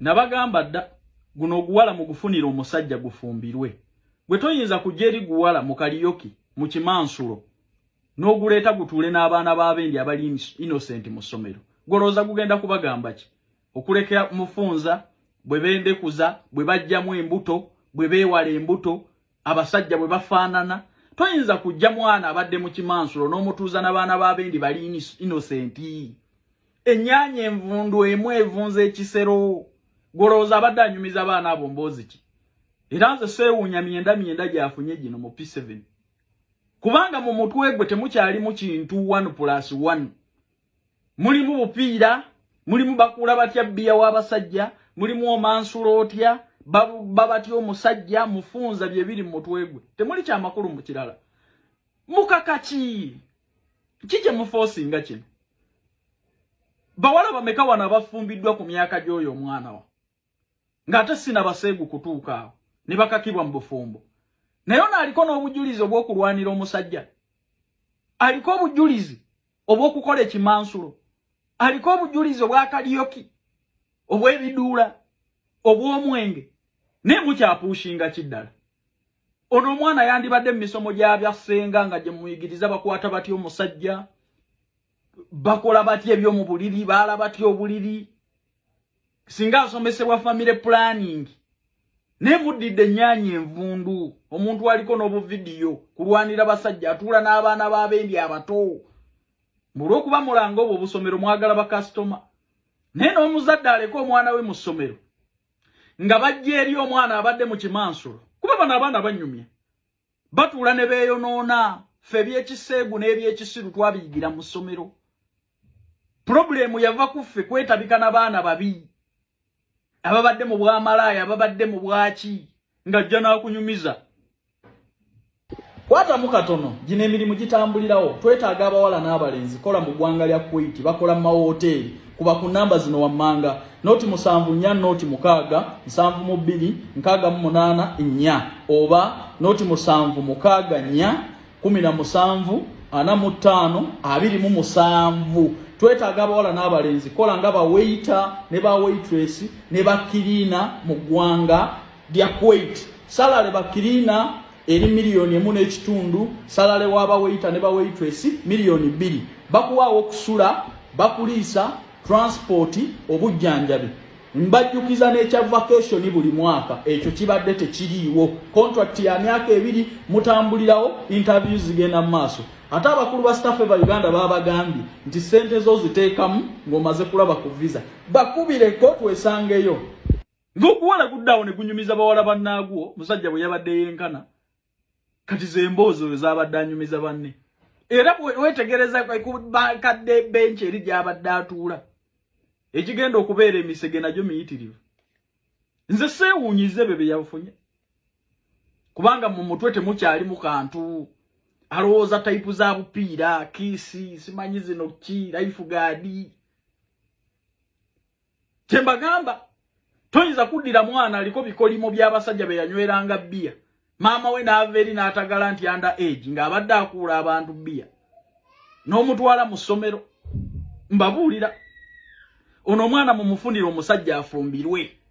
nabagamba dda guno guwala mu gufunira omusajja gufumbirwe gwe toyinza kujja eri guwala mu kaliyoki mu kimansulo n'oguleeta gutuule n'abaana b'abendi abali innocent mu ssomero golooza gugenda kubagamba ki okulekera mufunza bwe bendekuza bwe bajjamu embuto bwe beewala embuto abasajja bwe bafaanana toyinza kujja mwana abadde mu kimansulo n'omutuuza n'abaana b'abendi bali innocent ennyaanya envundu emu evunza ekisero golooza abadde anyumiza abaana abo mboozi ki era nze seewuunya myenda gyafunye gino mu P7 kubanga mu mutwe gwe temukyalimu kintu 1+1 mulimu bupiira mulimu bakula batya bbiya w'abasajja mulimu omansulo otya babatya omusajja mufunza bye biri mu mutwe gwe temuli kyamakulu mu kirala mukakaki kije muforcinga kino bawala bameka wana bafumbiddwa ku myaka gy'oyo omwana wa ng'ate sina baseegu kutuuka awo ne bakakibwa mu bufumbo naye ono aliko n'obujulizi obw'okulwanira omusajja aliko obujulizi obw'okukola ekimansulo aliko obujulizi obw'akaliyoki obw'ebiduula obw'omwenge naye mukyapushinga kiddala ono omwana yandibadde mu misomo gy'abyasenga nga gye muyigiriza bakwata batya omusajja bakola batya eby'omu buliri baala batya obuliri singa asomesebwa family planning ne muddidde ennyaanya envundu omuntu aliko n'obuvidiyo kulwanira basajja atuula n'abaana b'abendi abato mulw'okuba mulanga obwo obusomero mwagala bakasitoma naye n'omuzadde aleka omwana we mu ssomero nga bajja eri omwana abadde mu kimansulo kuba bano abaana banyumya batuula ne beeyonoona ffe ebyekiseegu n'ebyekisiru twabiyigira mu ssomero problemu yava ku ffe kwetabika n'abaana babi ababadde mu bwamalaaya ababadde mu bwaki ng'ajja n'akunyumiza kwatamu katono gino emirimu gitambulirawo twetaaga abawala n'abalenzi kola mu ggwanga lya Kuwait bakola mu mawoteeri kuba ku namba zino wammanga noti 74 noti 6 72 68 4 oba noti 76 4 17 45 twetaaga abawala n'abalenzi kola nga ba waiter ne ba waitress ne ba cleaner mu ggwanga lya Kuwait salale ba cleaner eri $1.5 salale waba waiter ne ba waitress $2 bakuwaawo okusula bakuliisa transport obujjanjabi mbajjukiza n'ekya vacation buli mwaka ekyo kibadde tekiriiwo contract ya myaka 2 mutambulirawo interviews zigenda mu maaso ate abakulu ba staff eva Uganda babagambye nti sente zo ziteekamu ng'omaze kulaba ku visa bakubireko twesangeyo ng'okuwala guddawo ne gunyumiza bawala bannaagwo musajja bwe yabadde yenkana kati ze emboozi oyo zaabadde anyumiza banne era wetegereza kadde benchi eri gy'abadde atuula ekigenda okubeera emisege nagyo miyitirivu nze seewuunyize bye yafunye kubanga mu mutwe temukyali mu kantu alowooza tayipu za bupiira kiisi simanyi zino ki life guard kyembagamba toyinza kuddira mwana aliko bikolimo by'abasajja be yanyweranga bbiya maama we n'ava eri n'atagala nti under age ng'abadde akuula abantu bbiya n'omutwala mu ssomero mbabuulira ono omwana mumufunira omusajja afumbirwe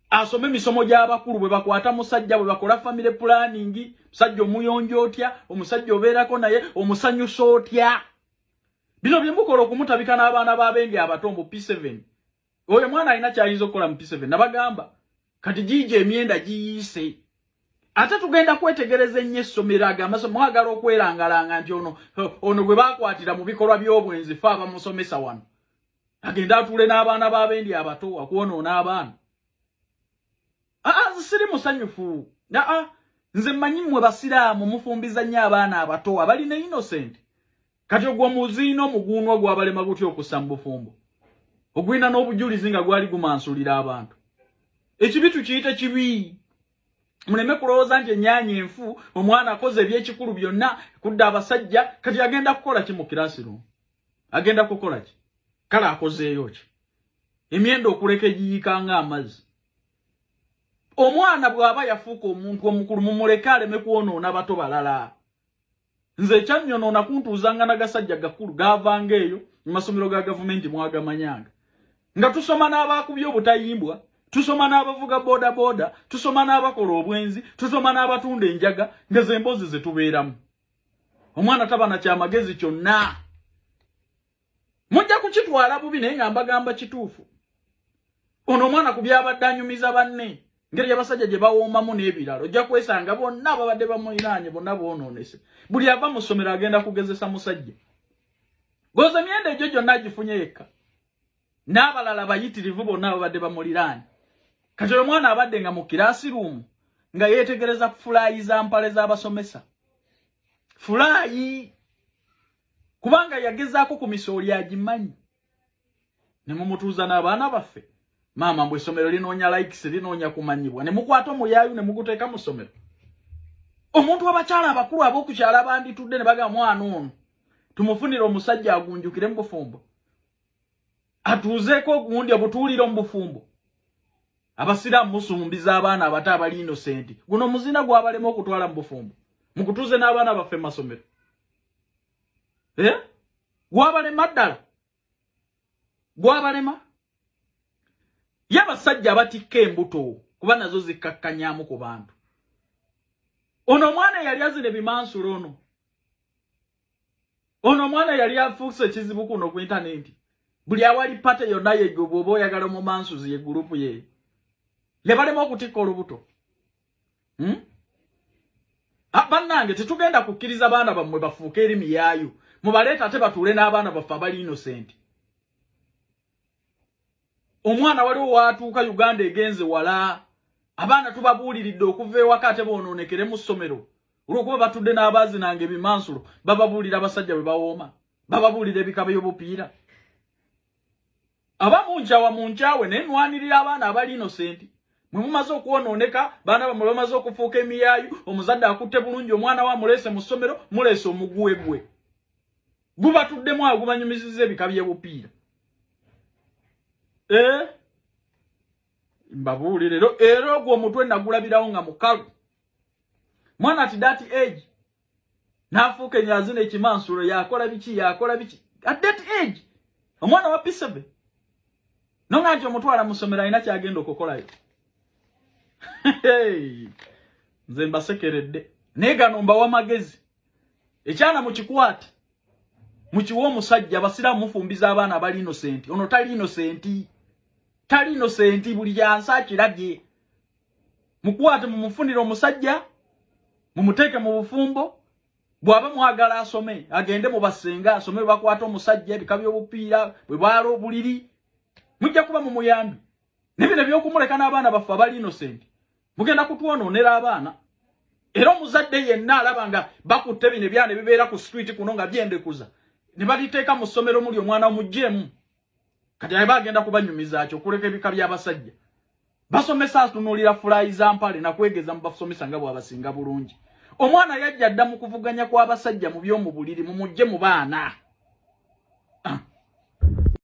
asome misomo gy'abakulu bwe bakwata musajja bwe bakola family planning musajja omuyonjo otya omusajja obeerako naye omusanyusa otya bino bye mukola okumutabika n'abaana b'abendi abato mu P7 oyo mwana alina kyayinza okukola mu P7 nabagamba kati giije emyenda giyiise ate tugenda kwetegereza ennyo essomero agamba mwagala okwerangalanga nti ono gwe baakwatira mu bikolwa by'obwenzi fe abamusomesa wano agenda atuule n'abaana b'abendi abato akwonoona abaana siri musanyufu nze mmanyi mmwe basiraamu mufumbiza nnyo abaana abato abalina innocent kati ogwo muziina omuguunwa gwabalema gutya okussa mu bufumbo ogwina n'obujulizi nga gwali gumansulira abantu ekibi tukiyite kibi muleme kulowooza nti ennyaanya enfu omwana akoze ebyekikulu byonna kudda abasajja kati agenda kukola ki mu kirasirumu agenda kukola ki kale akozeeyo ki emyenda okuleka egiyikanga amazzi omwana bw'aba yafuuka omuntu omukulu mumuleke aleme kwonoona bato balala nze ekyanyonoona kuntuuzanga n'agasajja gakulu gaavanga eyo mu masomero ga gavumenti mwagamanyanga nga tusoma n'abakubye obutayimbwa, tusoma n'abavuga boda boda, tusoma n'abakola obwenzi, tusoma n'abatunda enjaga nga z'emboozi ze tubeeramu. Omwana taba na kyamagezi kyonna. Mujja kukitwala bubi naye nga mbagamba kituufu. Ono omwana ku byabadde anyumiza banne ngeri y'abasajja gye bawoomamu n'ebiralo ojja kwesanga bonna ababadde bamuliraanye bonna boonoonese. Buli ava mu ssomero agenda kugezesa musajja. Goza myenda egyo gyonna agifunye yekka. N'abalala bayitirivu bonna ababadde bamuliraanye. Kati oyo omwana abadde nga mu kiraasiruumu nga yeetegereza fulaayi za mpale z'abasomesa. Fulaayi kubanga yagezaako ku misooli agimanyi. Ne mumutuuza n'abaana baffe. Mama mbwe essomero linoonya likes linoonya kumanyibwa. Ne mukwata omuyaayu ne muguteeka mu ssomero. Omuntu abakyala abakulu ab'okukyala banditudde ne baga mwana ono. Tumufunire omusajja agunjukire mu bufumbo. Atuuzeeko gundi obutuuliro mu bufumbo. Abasiraamu musumbiza abaana abato abali innocent. Guno muzina gwabalema okutwala mu bufumbo. Mukutuuze n'abaana baffe masomero. Gwabalema ddala. Gwabalema. Y'abasajja abatikka embuto kuba nazo zikkakkanyaamu ku bantu. Ono omwana yali azina ebimansulo ono. Ono omwana yali afuuse ekizibu kuno ku intaneti. Buli awali pate yonna yegwe bw'oba oyagala mu mansuzi ye gurupu ye. Lebalema okutikka olubuto. Bannange tetugenda kukkiriza baana bammwe bafuuke erimi yaayo. Mubaleeta ate batuule n'abaana baffe abali innocent. Omwana waliwo watuuka Uganda egenze wala. Abaana tubabuuliridde okuva ewaka ate boonoonekere mu ssomero. Olw'okuba batudde n'abaazinanga ebimansulo bababuulira abasajja bwe bawooma. Bababuulira ebikaba by'obupiira. Abamu nkyawa mu nkyawe naye nwanirira abaana abali innocent. Mwe mumaze okwonooneka baana bamwe bamaze okufuuka emiyaayu omuzadde akutte bulungi omwana wa muleese mu ssomero muleese omuguwe gwe. Gubatuddemu awo gubanyumizizza ebika by'obupiira. Mbabuulire era ogwo omutwe nagulabirawo nga mukalu. Mwana ati that age n'afuuka enyazina ekimansulo yakola biki. At that age omwana wa P7 nonga nti omutwala mu ssomero alina kyagenda okukolayo. Nze mbasekeredde naye gano mbawa magezi. Ekyana mukikwate mukiwa omusajja abasiraamu mufumbiza abaana abali innocent. Ono tali innocent. Tali innocent buli yansi akirabye. Mukwate mumufunire omusajja mumuteeke mu bufumbo. Bw'aba mwagala asome agende mu basenga asome bakwata omusajja ebika by'obupiira bwe baalo obuliri. Mujja kuba mu muyambi. Nebino by'okumuleka n'abaana baffe abali innocent. Mugenda kutwonoonera abaana. Era omuzadde yenna alaba nga bakutte bino ebyana ebibeera ku street kuno nga byendekuza. Ne baliteeka mu ssomero muli omwana omuggyemu. Kati abe bagenda kubanyumiza kyo okuleka ebika by'abasajja. Basomesa atunuulira fulaayi za mpale na kwegeza mu basomesa nga bw'abasinga bulungi. Omwana yajja adda mu kuvuganya kw'abasajja mu by'omu buliri mumugye mu baana.